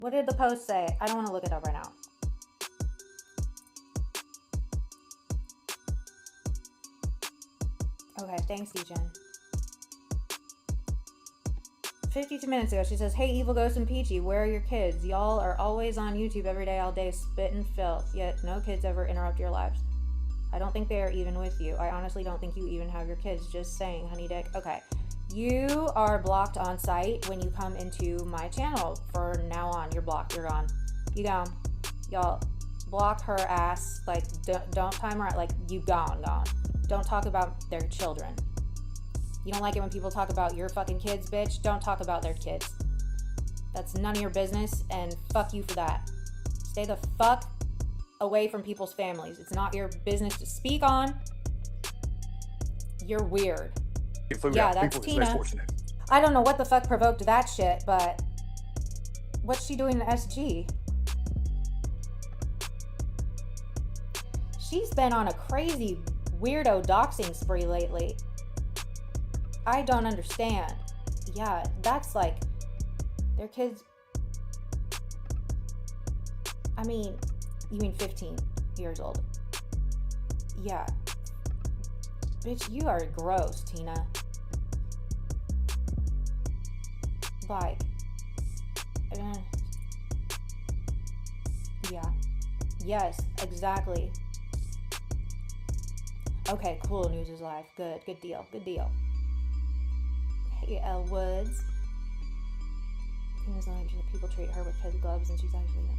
What did the post say? I don't want to look it up right now. Okay, thanks, Eugene. 52 minutes ago, she says, "Hey, Evil Ghost and Peachy, where are your kids? Y'all are always on YouTube every day, all day, spitting filth, yet no kids ever interrupt your lives. I don't think they are even with you. I honestly don't think you even have your kids. Just saying, honey dick." Okay. You are blocked on site when you come into my channel. For now on, you're blocked. You're gone. You gone. Y'all block her ass. Like, don't time her out. Like, you gone. Don't talk about their children. You don't like it when people talk about your fucking kids, bitch? Don't talk about their kids. That's none of your business, and fuck you for that. Stay the fuck away from people's families. It's not your business to speak on. You're weird. Yeah, that's Tina. I don't know what the fuck provoked that shit, but what's she doing to SG? She's been on a crazy weirdo doxing spree lately. I don't understand. Yeah, that's like their kids. I mean, you mean 15 years old? Yeah. Bitch, you are gross, Tina. Like, yeah. Yes, exactly. Okay, cool. News is live. Good deal. Hey, Elle Woods. Tina's not usually people treat her with kid gloves, and she's actually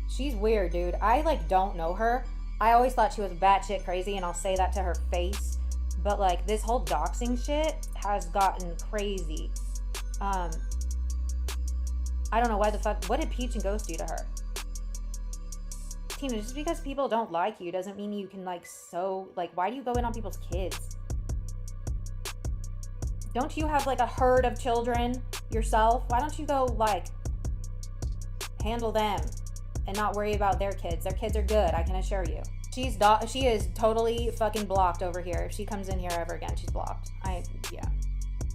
she's weird, dude. I like don't know her. I always thought she was batshit crazy, and I'll say that to her face. But like this whole doxing shit has gotten crazy. I don't know why the fuck. What did Peach and Ghost do to her? Tina, just because people don't like you doesn't mean you can like why do you go in on people's kids? Don't you have like a herd of children yourself? Why don't you go like handle them and not worry about their kids? Their kids are good, I can assure you. She is totally fucking blocked over here. If she comes in here ever again, she's blocked. Yeah.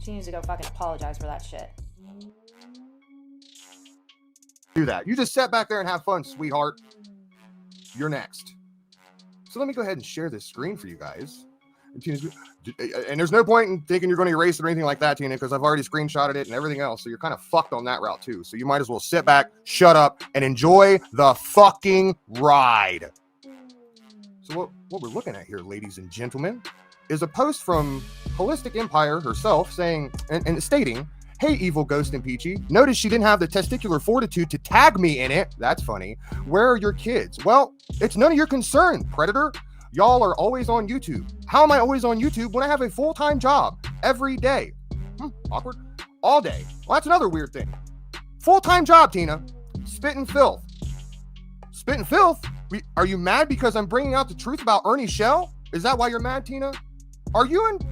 She needs to go fucking apologize for that shit. Do that. You just sit back there and have fun, sweetheart. You're next. So let me go ahead and share this screen for you guys. And there's no point in thinking you're going to erase it or anything like that, Tina, because I've already screenshotted it and everything else. So you're kind of fucked on that route too. So you might as well sit back, shut up, and enjoy the fucking ride. So what we're looking at here, ladies and gentlemen, is a post from Holistic Empire herself saying and stating, "Hey, Evil Ghost and Peachy, notice she didn't have the testicular fortitude to tag me in it. That's funny. Where are your kids? Well, it's none of your concern, Predator. Y'all are always on YouTube. How am I always on YouTube when I have a full-time job every day? Awkward. All day. Well, that's another weird thing. Full-time job, Tina. Spitting filth. Spitting filth? Are you mad because I'm bringing out the truth about Ernie Shell? Is that why you're mad, Tina? Are you and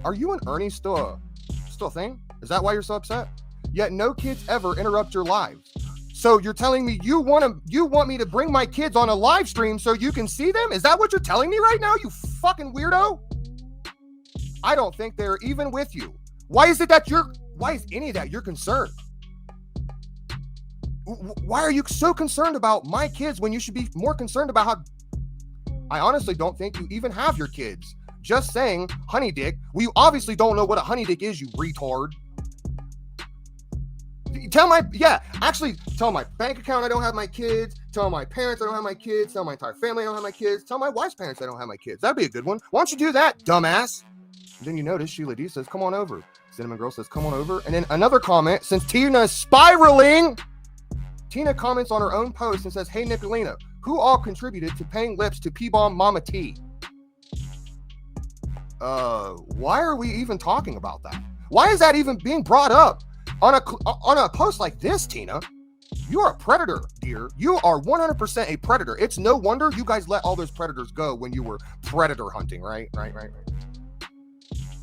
Ernie still a thing? Is that why you're so upset? Yet no kids ever interrupt your lives. So you're telling me you want me to bring my kids on a live stream so you can see them? Is that what you're telling me right now, you fucking weirdo? I don't think they're even with you. Why is any of that your concern? Why are you so concerned about my kids when you should be more concerned about how... I honestly don't think you even have your kids. Just saying, honey dick. Well, you obviously don't know what a honey dick is, you retard. Tell my bank account I don't have my kids. Tell my parents I don't have my kids. Tell my entire family I don't have my kids. Tell my wife's parents I don't have my kids. That'd be a good one. Why don't you do that, dumbass? And then you notice Sheila D says, "Come on over." Cinnamon Girl says, "Come on over." And then another comment, since Tina's spiraling, Tina comments on her own post and says, "Hey, Nicolina, who all contributed to paying lips to P-Bomb Mama T?" Why are we even talking about that? Why is that even being brought up on a post like this, Tina? You are a predator, dear. You are 100% a predator. It's no wonder you guys let all those predators go when you were predator hunting, right? Right.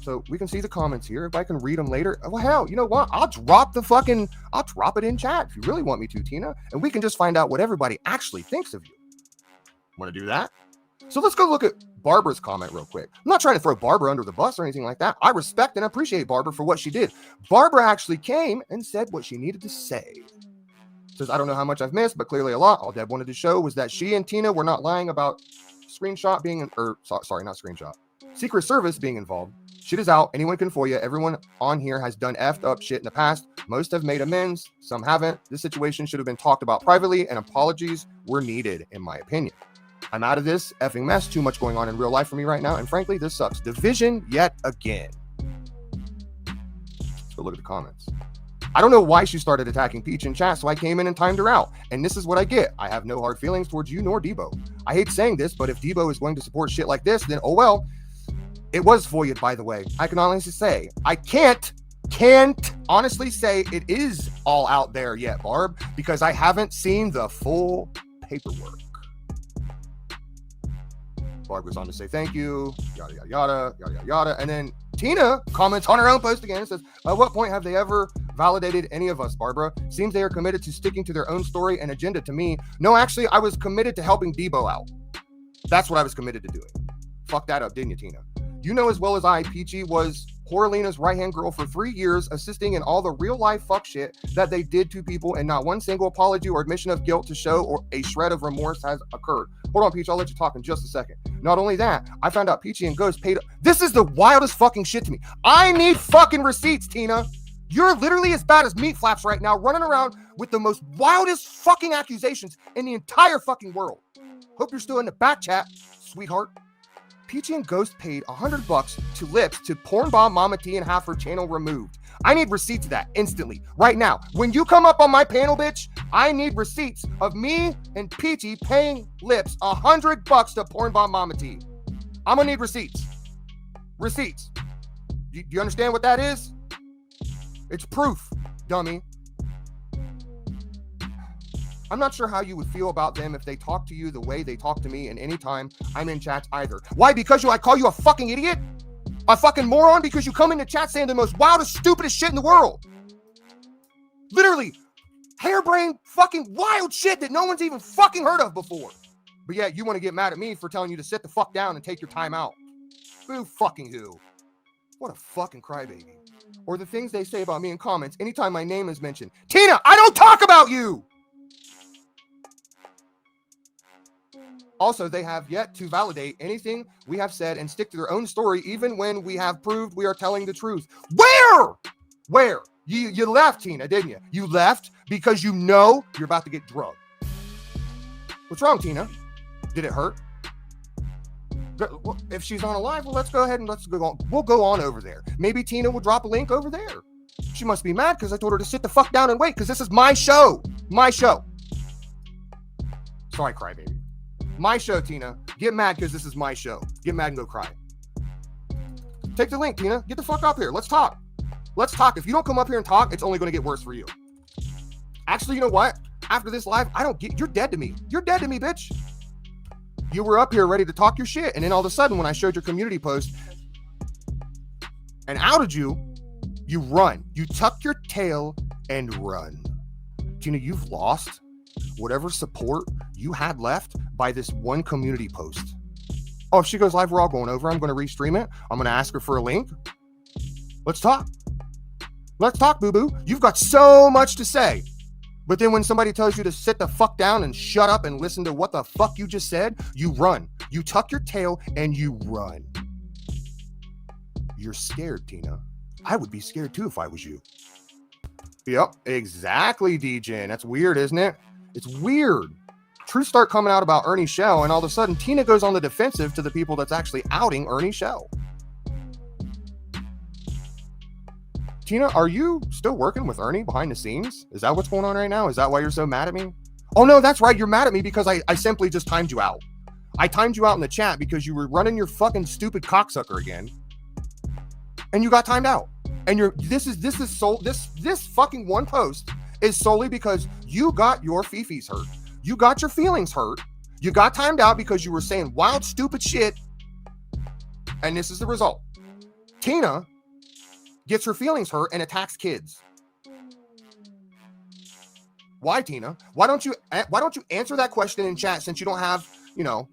So we can see the comments here. If I can read them later, well, hell, you know what? I'll drop it in chat if you really want me to, Tina, and we can just find out what everybody actually thinks of you. Want to do that? So let's go look at Barbara's comment real quick. I'm not trying to throw Barbara under the bus or anything like that. I respect and appreciate Barbara for what she did. Barbara actually came and said what she needed to say. Says, I don't know how much I've missed, but clearly a lot. All Deb wanted to show was that she and Tina were not lying about screenshot being, sorry, not screenshot. Secret Service being involved. Shit is out. Anyone can fool you. Everyone on here has done effed up shit in the past. Most have made amends. Some haven't. This situation should have been talked about privately, and apologies were needed, in my opinion. I'm out of this effing mess. Too much going on in real life for me right now. And frankly, this sucks. Division yet again. Let's go look at the comments. I don't know why she started attacking Peach in chat, so I came in and timed her out. And this is what I get. I have no hard feelings towards you nor Debo. I hate saying this, but if Debo is going to support shit like this, then oh well. It was foiled, by the way. I can honestly say, I can't honestly say it is all out there yet, Barb, because I haven't seen the full paperwork. Barb goes on to say thank you, yada, yada, yada, yada, yada, yada. And then Tina comments on her own post again and says, at what point have they ever validated any of us, Barbara? Seems they are committed to sticking to their own story and agenda to me. No, actually, I was committed to helping Debo out. That's what I was committed to doing. Fuck that up, didn't you, Tina? You know as well as I, Peachy was Coralina's right-hand girl for 3 years, assisting in all the real-life fuck shit that they did to people, and not one single apology or admission of guilt to show or a shred of remorse has occurred. Hold on, Peach, I'll let you talk in just a second. Not only that, I found out Peachy and Ghost paid... This is the wildest fucking shit to me. I need fucking receipts, Tina. You're literally as bad as Meat Flaps right now, running around with the most wildest fucking accusations in the entire fucking world. Hope you're still in the back chat, sweetheart. Peachy and Ghost paid $100 to Lips to porn bomb Mama T and have her channel removed. I need receipts of that instantly, right now. When you come up on my panel, bitch, I need receipts of me and Peachy paying Lips $100 to porn bomb Mama T. I'm gonna need receipts. Receipts. Do you understand what that is? It's proof, dummy. I'm not sure how you would feel about them if they talk to you the way they talk to me and anytime I'm in chats either. Why? Because I call you a fucking idiot? A fucking moron? Because you come into chat saying the most wildest, stupidest shit in the world. Literally, harebrained, fucking wild shit that no one's even fucking heard of before. But yet you want to get mad at me for telling you to sit the fuck down and take your time out. Who fucking who? What a fucking crybaby. Or the things they say about me in comments anytime my name is mentioned. Tina, I don't talk about you! Also, they have yet to validate anything we have said and stick to their own story, even when we have proved we are telling the truth. Where? You left, Tina, didn't you? You left because you know you're about to get drugged. What's wrong, Tina? Did it hurt? If she's on a live, well, let's go ahead and we'll go on over there. Maybe Tina will drop a link over there. She must be mad because I told her to sit the fuck down and wait because this is my show. My show. Sorry, crybaby. My show, Tina. Get mad because this is my show. Get mad and go cry. Take the link, Tina. Get the fuck up here. Let's talk. Let's talk. If you don't come up here and talk, it's only going to get worse for you. Actually, you know what? After this live, you're dead to me. You're dead to me, bitch. You were up here ready to talk your shit, and then all of a sudden, when I showed your community post and outed you, you run. You tuck your tail and run. Tina, you've lost whatever support you had left by this one community post. Oh, if she goes live, we're all going over. I'm going to restream it. I'm going to ask her for a link. Let's talk. Let's talk, boo-boo. You've got so much to say. But then when somebody tells you to sit the fuck down and shut up and listen to what the fuck you just said, you run. You tuck your tail and you run. You're scared, Tina. I would be scared too if I was you. Yep, exactly, DJ. That's weird, isn't it? It's weird. Truth start coming out about Ernie Shell, and all of a sudden Tina goes on the defensive to the people that's actually outing Ernie Shell. Tina, are you still working with Ernie behind the scenes? Is that what's going on right now? Is that why you're so mad at me? Oh no, that's right. You're mad at me because I simply just timed you out. I timed you out in the chat because you were running your fucking stupid cocksucker again. And you got timed out. And this fucking one post is solely because you got your fifis hurt. You got your feelings hurt. You got timed out because you were saying wild, stupid shit. And this is the result. Tina gets her feelings hurt and attacks kids. Why, Tina? Why don't you answer that question in chat since you don't have, I love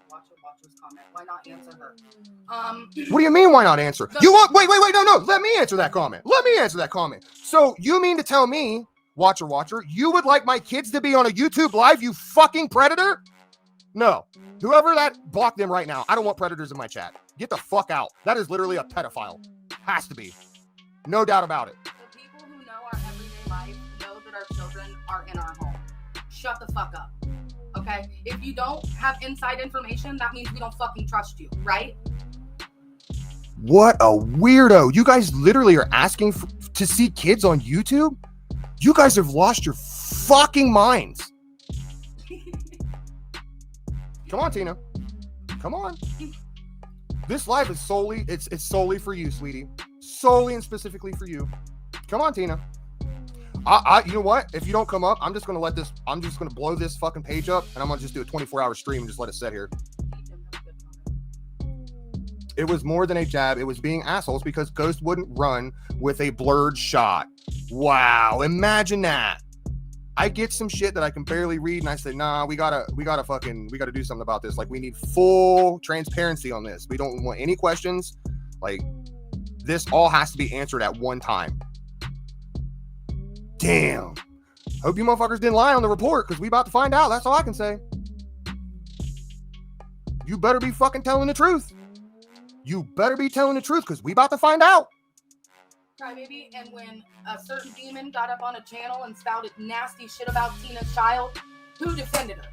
Watcher's comment. Why not answer her? What do you mean, why not answer? Wait, no. Let me answer that comment. So you mean to tell me watcher, you would like my kids to be on a YouTube live, you fucking predator? No. Whoever that, block them right now. I don't want predators in my chat. Get the fuck out. That is literally a pedophile. Has to be. No doubt about it. The people who know our everyday life know that our children are in our home. Shut the fuck up. Okay? If you don't have inside information, that means we don't fucking trust you, right? What a weirdo. You guys literally are asking to see kids on YouTube? You guys have lost your fucking minds. Come on, Tina. Come on. This live is solely, it's solely for you, sweetie. Solely and specifically for you. Come on, Tina. You know what? If you don't come up, I'm just going to blow this fucking page up, and I'm going to just do a 24-hour stream and just let it sit here. It was more than a jab. It was being assholes because Ghost wouldn't run with a blurred shot. Wow. Imagine that. I get some shit that I can barely read, and I say, nah, we gotta do something about this. Like, we need full transparency on this. We don't want any questions. Like, this all has to be answered at one time. Damn. Hope you motherfuckers didn't lie on the report, because we about to find out. That's all I can say. You better be fucking telling the truth. You better be telling the truth, because we about to find out. Crybaby, and when a certain demon got up on a channel and spouted nasty shit about Tina's child, who defended her?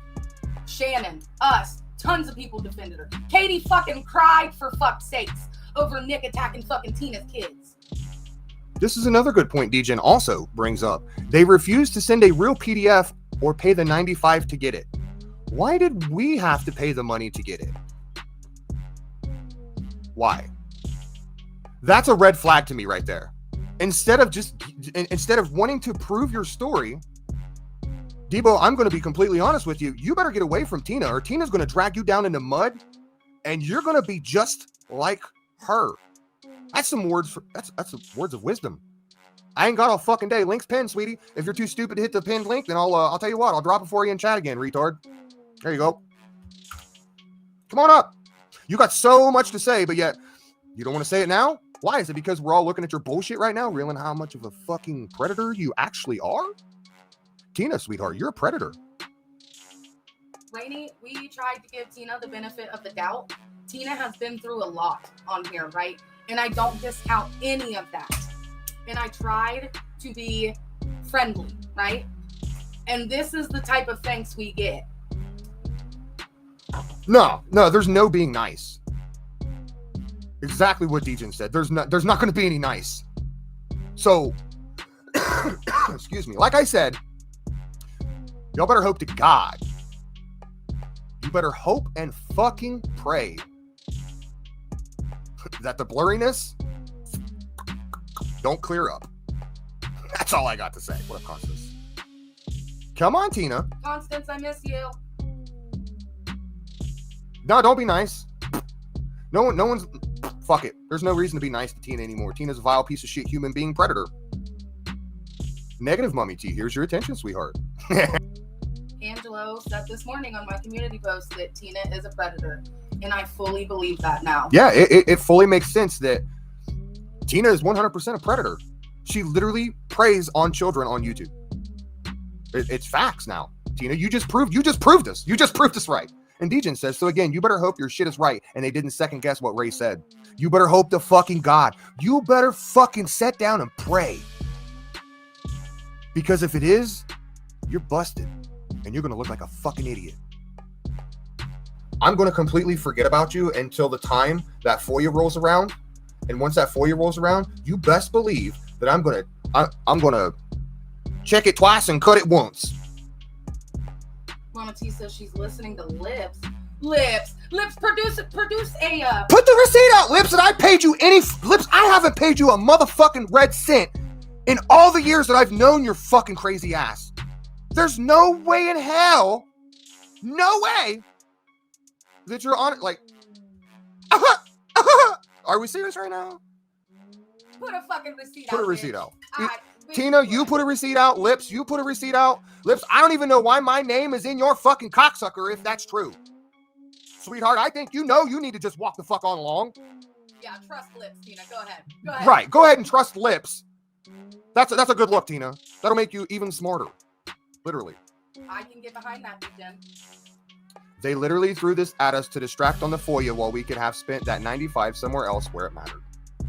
Shannon, us, tons of people defended her. Katie fucking cried, for fuck's sakes, over Nick attacking fucking Tina's kids. This is another good point DJen also brings up. They refused to send a real PDF or pay the $95 to get it. Why did we have to pay the money to get it? Why? That's a red flag to me right there. Instead of wanting to prove your story, Debo, I'm going to be completely honest with you. You better get away from Tina, or Tina's going to drag you down in the mud, and you're going to be just like her. That's some words. That's some words of wisdom. I ain't got all fucking day. Link's pinned, sweetie. If you're too stupid to hit the pinned link, then I'll tell you what. I'll drop it for you in chat again, retard. There you go. Come on up. You got so much to say, but yet you don't want to say it now? Why? Is it because we're all looking at your bullshit right now, realizing how much of a fucking predator you actually are? Tina, sweetheart, you're a predator. Rainey, we tried to give Tina the benefit of the doubt. Tina has been through a lot on here, right? And I don't discount any of that. And I tried to be friendly, right? And this is the type of thanks we get. No, there's no being nice. Exactly what Dejan said. There's not going to be any nice. So, excuse me. Like I said, y'all better hope to God. You better hope and fucking pray that the blurriness don't clear up. That's all I got to say. What up, Constance? Come on, Tina. Constance, I miss you. No, don't be nice. No one's... Fuck it. There's no reason to be nice to Tina anymore. Tina's a vile piece of shit human being predator. Negative Mummy T. Here's your attention, sweetheart. Angelo said this morning on my community post that Tina is a predator. And I fully believe that now. Yeah, it fully makes sense that Tina is 100% a predator. She literally preys on children on YouTube. It's facts now. Tina, you just proved us. You just proved us right. And Dejan says, so again, you better hope your shit is right and they didn't second guess what Ray said. You better hope to fucking God. You better fucking sit down and pray. Because if it is, you're busted and you're going to look like a fucking idiot. I'm going to completely forget about you until the time that FOIA rolls around. And once that FOIA rolls around, you best believe that I'm going to check it twice and cut it once. Mama T says she's listening to Lips. Lips, produce a... Put the receipt out, Lips, and I paid you Lips, I haven't paid you a motherfucking red cent in all the years that I've known your fucking crazy ass. There's no way in hell, no way, that you're on it, like, are we serious right now? Put a fucking receipt out. Put a receipt out. Right, Tina, you put a receipt out. Lips, you put a receipt out. Lips, I don't even know why my name is in your fucking cocksucker if that's true. Sweetheart, I think you need to just walk the fuck on along. Yeah, trust Lips, Tina. Go ahead. Right, go ahead and trust Lips. That's a good look, Tina. That'll make you even smarter. Literally. I can get behind that, Jen. They literally threw this at us to distract on the FOIA while we could have spent that 95 somewhere else where it mattered.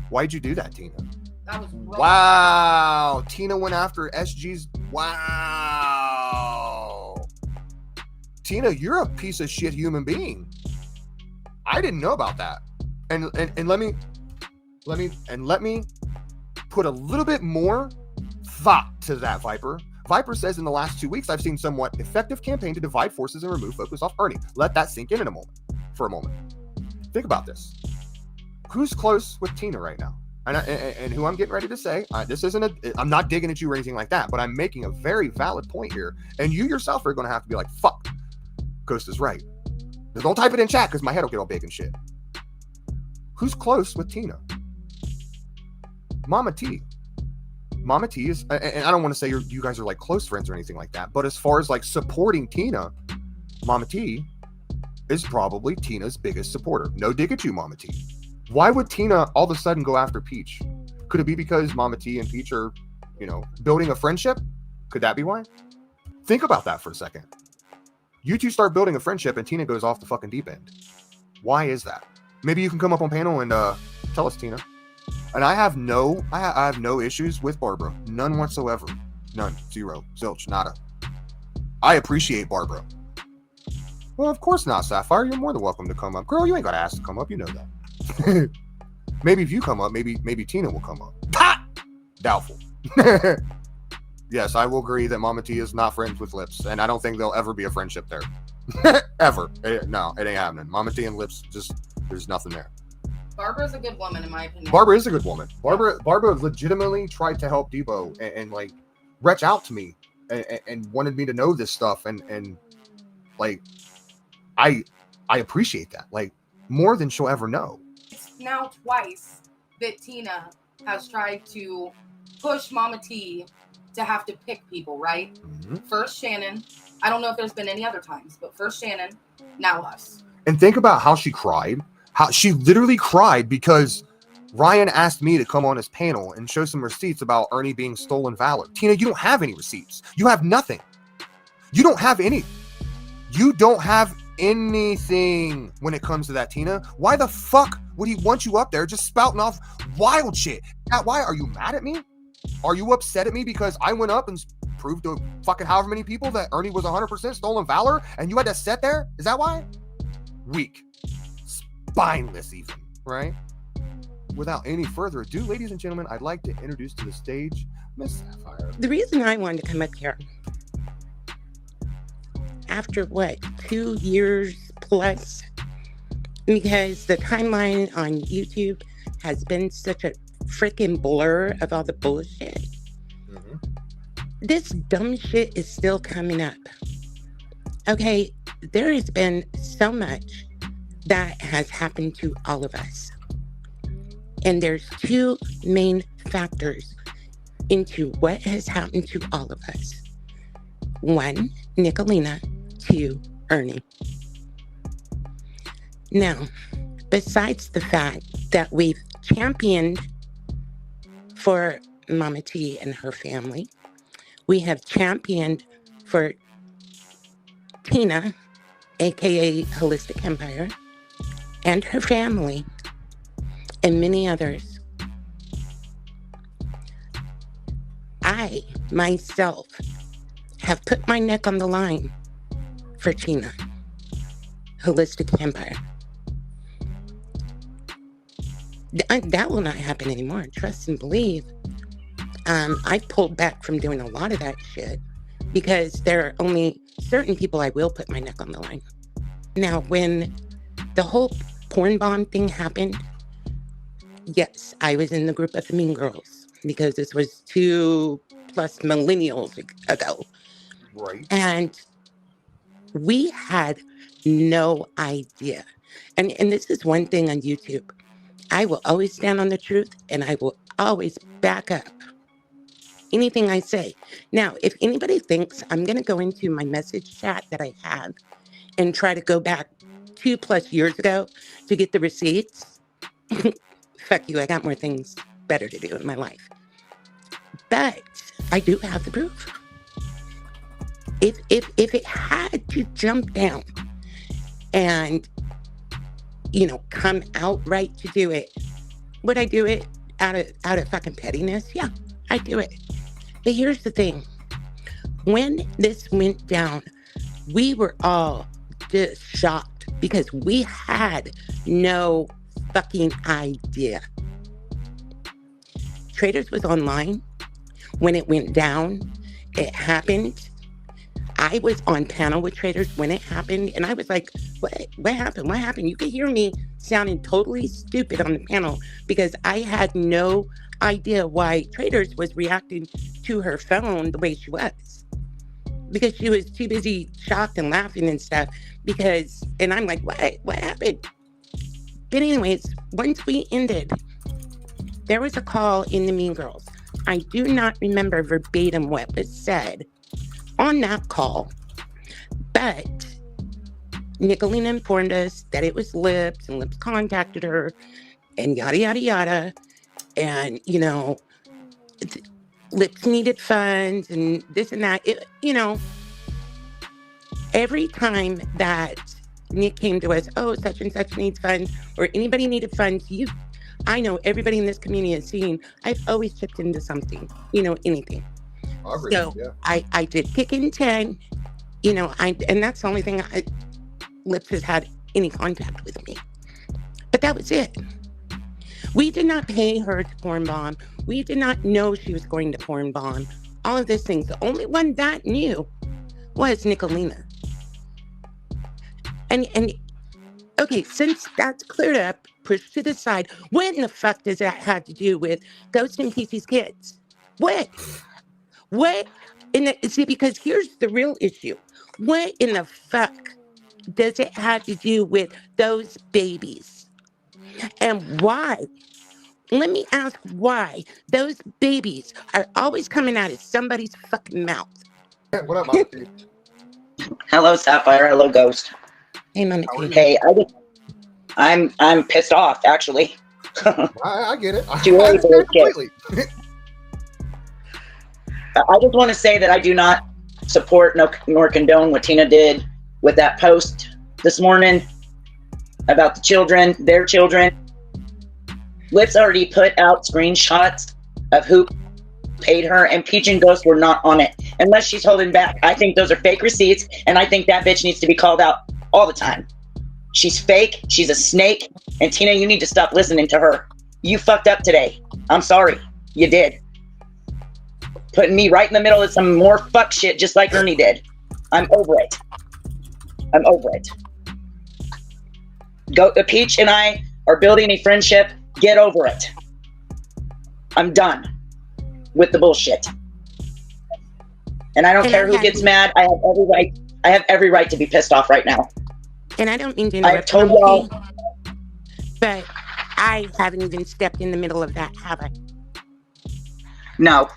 Why'd you do that, Tina? That was wrong. Wow. Tina went after SG's. Wow. Tina, you're a piece of shit human being. I didn't know about that. And let me put a little bit more thought to that, Viper. Viper says in the last 2 weeks, I've seen somewhat effective campaign to divide forces and remove focus off Ernie. Let that sink in for a moment. Think about this. Who's close with Tina right now? And who I'm getting ready to say, I'm not digging at you or anything like that, but I'm making a very valid point here. And you yourself are going to have to be like, fuck, Ghost is right. Now, don't type it in chat because my head will get all big and shit. Who's close with Tina? Mama T. Mama T is, and I don't want to say you guys are like close friends or anything like that, but as far as like supporting Tina, Mama T is probably Tina's biggest supporter. No dig at you, Mama T. Why would Tina all of a sudden go after Peach? Could it be because Mama T and Peach are, building a friendship? Could that be why? Think about that for a second. You two start building a friendship and Tina goes off the fucking deep end. Why is that? Maybe you can come up on panel and tell us, Tina. And I have no issues with Barbara. None whatsoever. None. Zero. Zilch. Nada. I appreciate Barbara. Well, of course not, Sapphire. You're more than welcome to come up. Girl, you ain't got to ask to come up. You know that. Maybe if you come up, maybe Tina will come up. Ha! Doubtful. Yes, I will agree that Mama T is not friends with Lips, and I don't think there'll ever be a friendship there. Ever. No, it ain't happening. Mama T and Lips, there's nothing there. Barbara's a good woman, in my opinion. Barbara is a good woman. Barbara legitimately tried to help Debo and like reach out to me and wanted me to know this stuff, and like I appreciate that, like more than she'll ever know. It's now twice that Tina has tried to push Mama T to have to pick people, right? Mm-hmm. First Shannon. I don't know if there's been any other times, but first Shannon, now us. And think about how she cried. How she literally cried because Ryan asked me to come on his panel and show some receipts about Ernie being stolen valor. Tina, you don't have any receipts. You have nothing. You don't have anything when it comes to that, Tina. Why the fuck would he want you up there just spouting off wild shit? Why are you mad at me? Are you upset at me because I went up and proved to fucking however many people that Ernie was 100% stolen valor and you had to sit there? Is that why? Weak. Spineless even, right? Without any further ado, ladies and gentlemen, I'd like to introduce to the stage Miss Sapphire. The reason I wanted to come up here after 2 years plus, because the timeline on YouTube has been such a freaking blur of all the bullshit. Mm-hmm. This dumb shit is still coming up. Okay, there has been so much that has happened to all of us. And there's two main factors into what has happened to all of us. One, Nicolina. Two, Ernie. Now, besides the fact that we've championed for Mama T and her family, we have championed for Tina, aka Holistic Hempire, and her family, and many others. I, myself, have put my neck on the line for Tina, Holistic Hempire. That will not happen anymore. Trust and believe. I pulled back from doing a lot of that shit because there are only certain people I will put my neck on the line. Now, when the whole porn bomb thing happened, yes, I was in the group of the Mean Girls because this was 2+ millennials ago. Right. And we had no idea. And this is one thing on YouTube. I will always stand on the truth and I will always back up anything I say. Now, if anybody thinks I'm going to go into my message chat that I have and try to go back 2+ years ago to get the receipts, fuck you, I got more things better to do in my life. But I do have the proof. If it had to jump down and, come outright to do it, would I do it out of fucking pettiness? Yeah, I'd do it. But here's the thing. When this went down, we were all just shocked because we had no fucking idea. Traders was online when it went down. It happened. I was on panel with Traders when it happened, and I was like, what happened? What happened? You could hear me sounding totally stupid on the panel because I had no idea why Traders was reacting to her phone the way she was. Because she was too busy shocked and laughing and stuff. And I'm like, what happened? But anyways, once we ended, there was a call in the Mean Girls. I do not remember verbatim what was said on that call, but Nicolina informed us that it was Lips, and Lips contacted her, and yada, yada, yada. And, Lips needed funds, and this and that. Every time that Nick came to us, oh, such and such needs funds, or anybody needed funds, I know everybody in this community has seen, I've always chipped into something, anything. So yeah. I did kick in 10, and that's the only thing Lips has had any contact with me. But that was it. We did not pay her to porn bomb. We did not know she was going to porn bomb. All of these things. The only one that knew was Nicolina. And okay, since that's cleared up, pushed to the side, what in the fuck does that have to do with Ghost and Peachy's kids? What? See, because here's the real issue. What in the fuck does it have to do with those babies? And why? Let me ask why those babies are always coming out of somebody's fucking mouth. What up, Mama T? Hello, Sapphire. Hello, Ghost. Hey, Mama T. Hey, I'm pissed off, actually. I get it. Too early for this kid. Completely. I just want to say that I do not support nor condone what Tina did with that post this morning about the children, their children. Lips already put out screenshots of who paid her, and Peach and Ghost were not on it. Unless she's holding back. I think those are fake receipts, and I think that bitch needs to be called out all the time. She's fake. She's a snake. And Tina, you need to stop listening to her. You fucked up today. I'm sorry. You did. Putting me right in the middle of some more fuck shit just like Ernie did. I'm over it. Peach and I are building a friendship. Get over it. I'm done with the bullshit. And I don't care who gets mad. I have every right to be pissed off right now. And I don't mean to interrupt, I've told y'all, but I haven't even stepped in the middle of that, have I? No,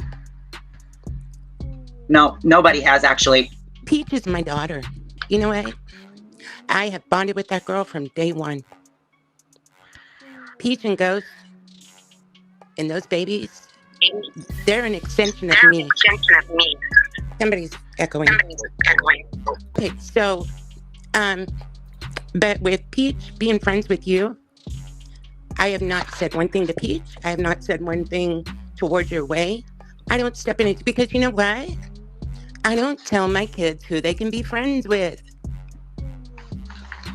nobody has, actually. Peach is my daughter. You know what? I have bonded with that girl from day one. Peach and Ghost and those babies, they're an extension of me. Somebody's echoing. Okay, so, but with Peach being friends with you, I have not said one thing to Peach. I have not said one thing towards your way. I don't step in it because you know what? I don't tell my kids who they can be friends with.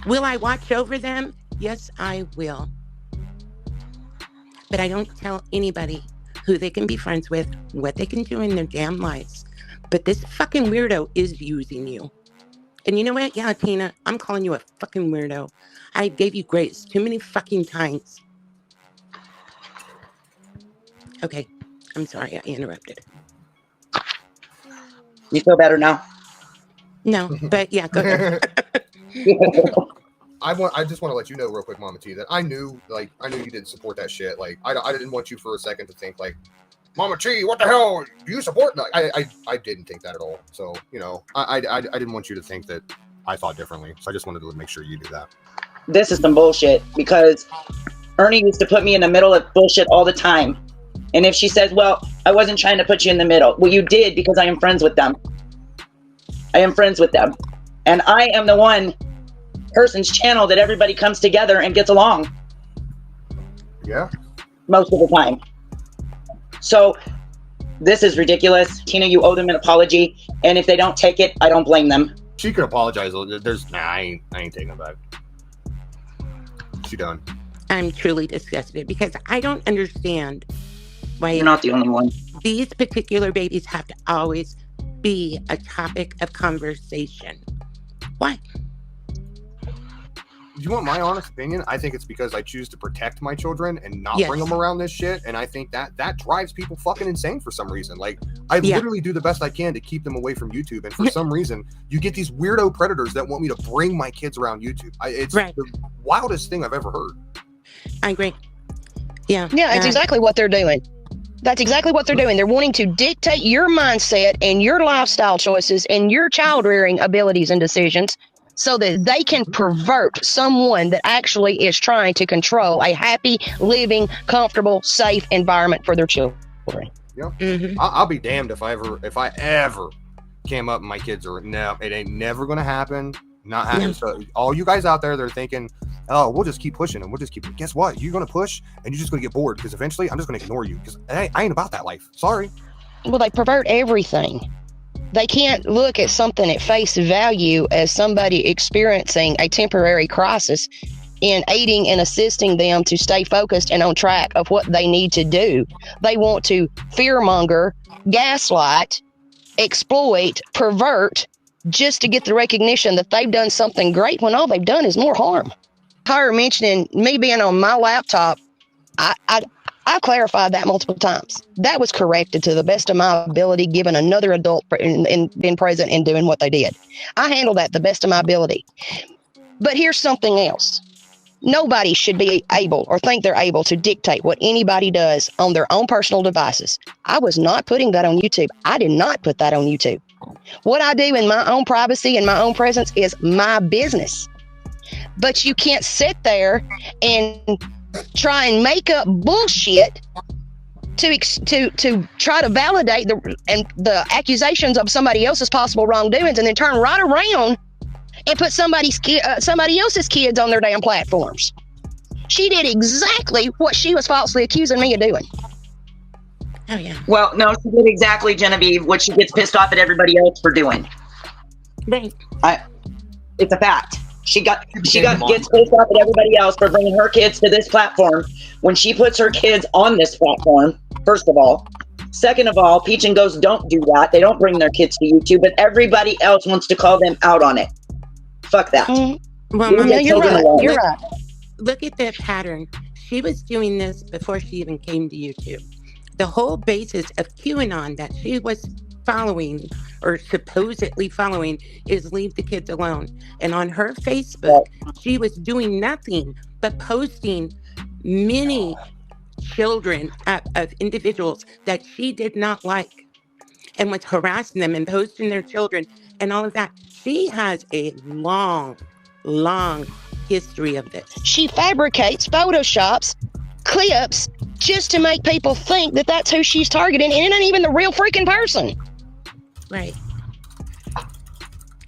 Will I watch over them? Yes, I will. But I don't tell anybody who they can be friends with, what they can do in their damn lives. But this fucking weirdo is using you. And you know what? Yeah, Tina, I'm calling you a fucking weirdo. I gave you grace too many fucking times. Okay, I'm sorry I interrupted. You feel better now? No, but yeah, go ahead. I just want to let you know real quick, Mama T, that I knew you didn't support that shit. Like, I didn't want you for a second to think like, Mama T, what the hell? Do you support that? I didn't think that at all. So, you know, I didn't want you to think that I thought differently. So I just wanted to make sure you knew that. This is some bullshit because Ernie used to put me in the middle of bullshit all the time. And if she says, well, I wasn't trying to put you in the middle. Well, you did, because I am friends with them. I am friends with them. And I am the one person's channel that everybody comes together and gets along. Yeah. Most of the time. So this is ridiculous. Tina, you owe them an apology. And if they don't take it, I don't blame them. She could apologize. I ain't taking it back. She done. I'm truly disgusted because I don't understand why You're not the only one. these particular babies have to always be a topic of conversation. Why? Do you want my honest opinion? I think it's because I choose to protect my children and not Yes. bring them around this shit. And I think that drives people fucking insane for some reason. Like, I literally do the best I can to keep them away from YouTube. And for some reason, you get these weirdo predators that want me to bring my kids around YouTube. It's the wildest thing I've ever heard. I agree. Yeah. Yeah, it's exactly what they're doing. That's exactly what they're doing. They're wanting to dictate your mindset and your lifestyle choices and your child rearing abilities and decisions so that they can pervert someone that actually is trying to control a happy, living, comfortable, safe environment for their children. Yeah. I'll be damned if I ever came up and my kids are, no, it ain't never going to happen. Not happening. So all you guys out there, they're thinking, oh, we'll just keep pushing and we'll just keep. Guess what? You're going to push and you're just going to get bored because eventually I'm just going to ignore you because I ain't about that life. Sorry. Well, they pervert everything. They can't look at something at face value as somebody experiencing a temporary crisis in aiding and assisting them to stay focused and on track of what they need to do. They want to fearmonger, gaslight, exploit, pervert, just to get the recognition that they've done something great when all they've done is more harm. Her mentioning me being on my laptop, I clarified that multiple times. That was corrected to the best of my ability, given another adult being present and doing what they did. I handled that the best of my ability. But here's something else. Nobody should be able or think they're able to dictate what anybody does on their own personal devices. I was not putting that on YouTube. I did not put that on YouTube. What I do in my own privacy and my own presence is my business. But you can't sit there and try and make up bullshit to try to validate the accusations of somebody else's possible wrongdoings and then turn right around and put somebody else's kids on their damn platforms. She did exactly what she was falsely accusing me of doing. Oh, yeah. Well, no, she did exactly, Genevieve, what she gets pissed off at everybody else for doing. Right. It's a fact. She gets pissed off at everybody else for bringing her kids to this platform when she puts her kids on this platform, first of all. Second of all, Peach and Ghost don't do that. They don't bring their kids to YouTube, but everybody else wants to call them out on it. Fuck that. Well, Yeah, you're right. You're right. Look at the pattern. She was doing this before she even came to YouTube. The whole basis of QAnon that she was following or supposedly following is leave the kids alone. And on her Facebook, she was doing nothing but posting many children of individuals that she did not like and was harassing them and posting their children and all of that. She has a long history of this. She fabricates, photoshops, clips just to make people think that that's who she's targeting, and it ain't even the real freaking person. Right.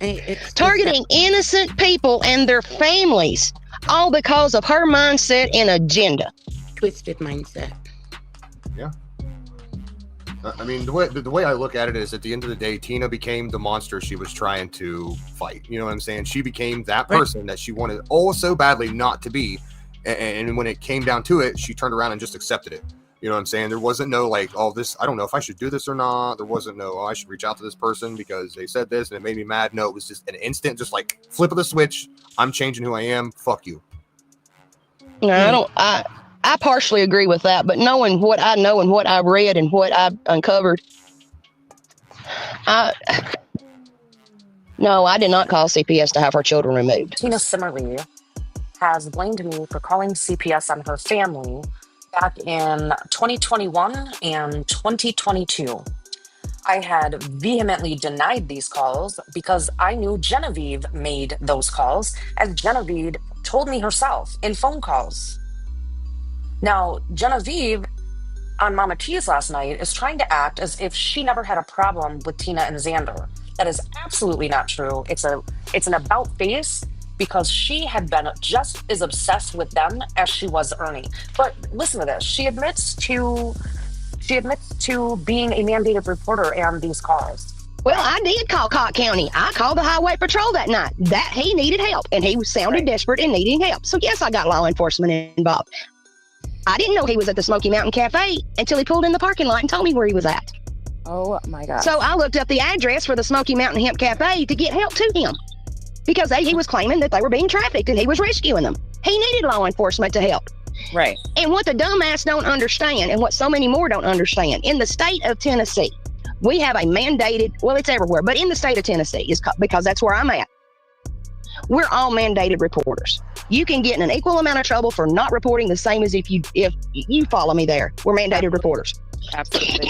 It's Targeting innocent people and their families, all because of her mindset and agenda. Twisted mindset. Yeah. I mean, the way I look at it is, at the end of the day, Tina became the monster she was trying to fight. You know what I'm saying? She became that person that she wanted so badly not to be. And when it came down to it, she turned around and just accepted it. You know what I'm saying? There wasn't no like, oh, this, I don't know if I should do this or not. There wasn't no, oh, I should reach out to this person because they said this and it made me mad. No, it was just an instant, just like flip of the switch. I'm changing who I am. Fuck you. No, I partially agree with that, but knowing what I know and what I read and what I've uncovered, no, I did not call CPS to have her children removed. Tina similarly has blamed me for calling CPS on her family back in 2021 and 2022. I had vehemently denied these calls because I knew Genevieve made those calls, as Genevieve told me herself in phone calls. Now, Genevieve on Mama T's last night is trying to act as if she never had a problem with Tina and Xander. That is absolutely not true. It's an about face because she had been just as obsessed with them as she was Ernie. But listen to this. She admits to being a mandated reporter and these calls. Well, I did call Cott County. I called the highway patrol that night. That he needed help, and he sounded desperate and needing help. So yes, I got law enforcement involved. I didn't know he was at the Smoky Mountain Cafe until he pulled in the parking lot and told me where he was at. Oh my God. So I looked up the address for the Smoky Mountain Hemp Cafe to get help to him because he was claiming that they were being trafficked and he was rescuing them. He needed law enforcement to help. Right. And what the dumbass don't understand, and what so many more don't understand, in the state of Tennessee, we have a mandated, well, it's everywhere, but in the state of Tennessee, because that's where I'm at, we're all mandated reporters. You can get in an equal amount of trouble for not reporting the same as if you follow me there. We're mandated reporters. Absolutely.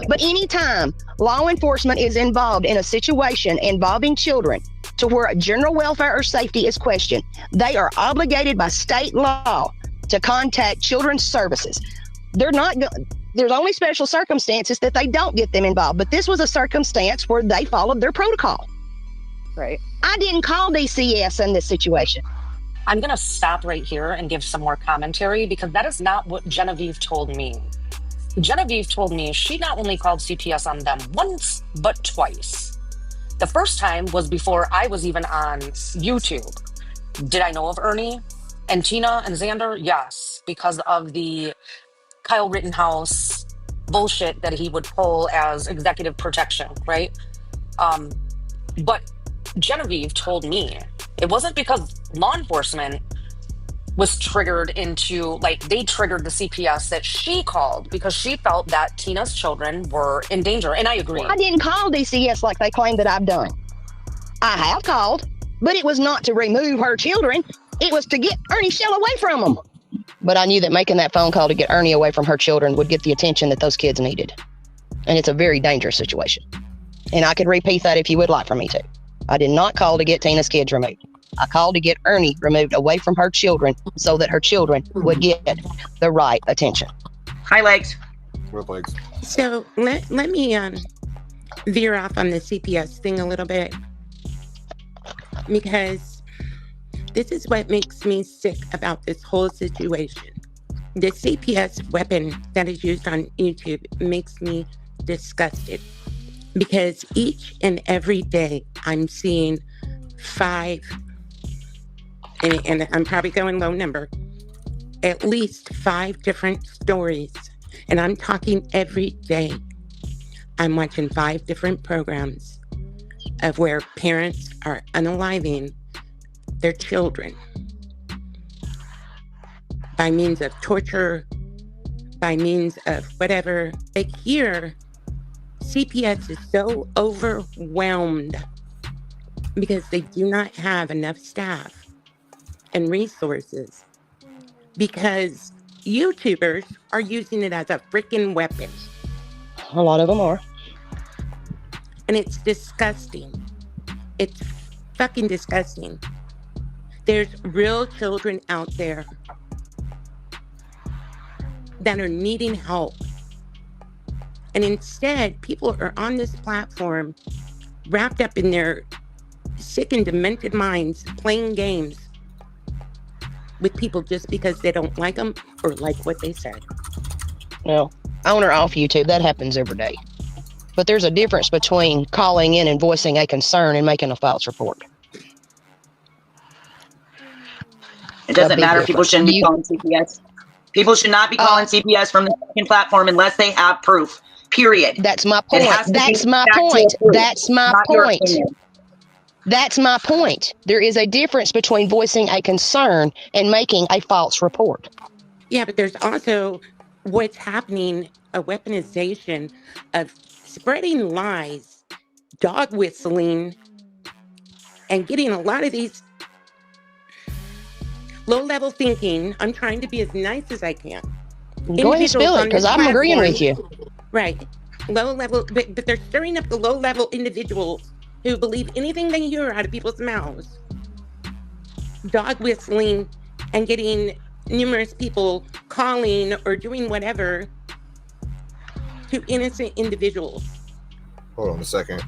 But anytime law enforcement is involved in a situation involving children to where general welfare or safety is questioned, they are obligated by state law to contact children's services. There's only special circumstances that they don't get them involved. But this was a circumstance where they followed their protocol. Right. I didn't call DCS in this situation. I'm going to stop right here and give some more commentary because that is not what Genevieve told me. Genevieve told me she not only called CPS on them once, but twice. The first time was before I was even on YouTube. Did I know of Ernie and Tina and Xander? Yes, because of the Kyle Rittenhouse bullshit that he would pull as executive protection, right? But Genevieve told me it wasn't because law enforcement was triggered into, like, they triggered the CPS that she called because she felt that Tina's children were in danger. And I agree. I didn't call DCS like they claim that I've done. I have called, but it was not to remove her children. It was to get Ernie Shell away from them. But I knew that making that phone call to get Ernie away from her children would get the attention that those kids needed. And it's a very dangerous situation. And I could repeat that if you would like for me to. I did not call to get Tina's kids removed. I called to get Ernie removed away from her children so that her children would get the right attention. Hi, legs. With legs. So let me veer off on the CPS thing a little bit, because this is what makes me sick about this whole situation. The CPS weapon that is used on YouTube makes me disgusted, because each and every day I'm seeing 5, and I'm probably going low number, at least 5 different stories. And I'm talking every day. I'm watching 5 different programs of where parents are unaliving their children by means of torture, by means of whatever. Like here, CPS is so overwhelmed because they do not have enough staff and resources, because YouTubers are using it as a freaking weapon. A lot of them are. And it's disgusting. It's fucking disgusting. There's real children out there that are needing help. And instead, people are on this platform wrapped up in their sick and demented minds playing games with people just because they don't like them or like what they said. Well, on or off YouTube, that happens every day. But there's a difference between calling in and voicing a concern and making a false report. It doesn't matter. People shouldn't be calling CPS. People should not be calling CPS from the second platform unless they have proof. Period. That's my point. That's my point. That's my point. That's my point. There is a difference between voicing a concern and making a false report. Yeah, but there's also what's happening, a weaponization of spreading lies, dog whistling, and getting a lot of these low-level thinking. I'm trying to be as nice as I can. Go ahead and spill it, because I'm agreeing with you. Right. Low-level, but they're stirring up the low-level individuals who believe anything they hear out of people's mouths, dog whistling, and getting numerous people calling or doing whatever to innocent individuals. Hold on a second.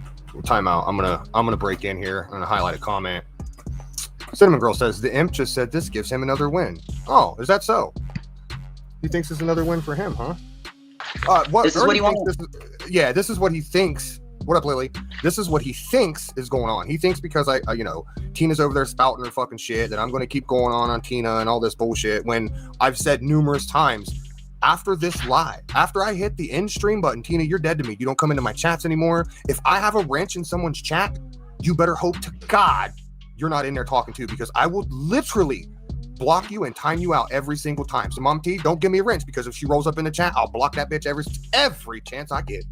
Time out. I'm gonna break in here. I'm gonna highlight a comment. Cinnamon Girl says the imp just said this gives him another win. Oh, is that so? He thinks it's another win for him, huh? This is what he wants. This is what he thinks. What up, Lily? This is what he thinks is going on. He thinks because I Tina's over there spouting her fucking shit that I'm going to keep going on Tina and all this bullshit when I've said numerous times after this live, after I hit the end stream button, Tina, you're dead to me. You don't come into my chats anymore. If I have a wrench in someone's chat, you better hope to God you're not in there talking to, because I will literally block you and time you out every single time. So Mom T, don't give me a wrench, because if she rolls up in the chat, I'll block that bitch every chance I get.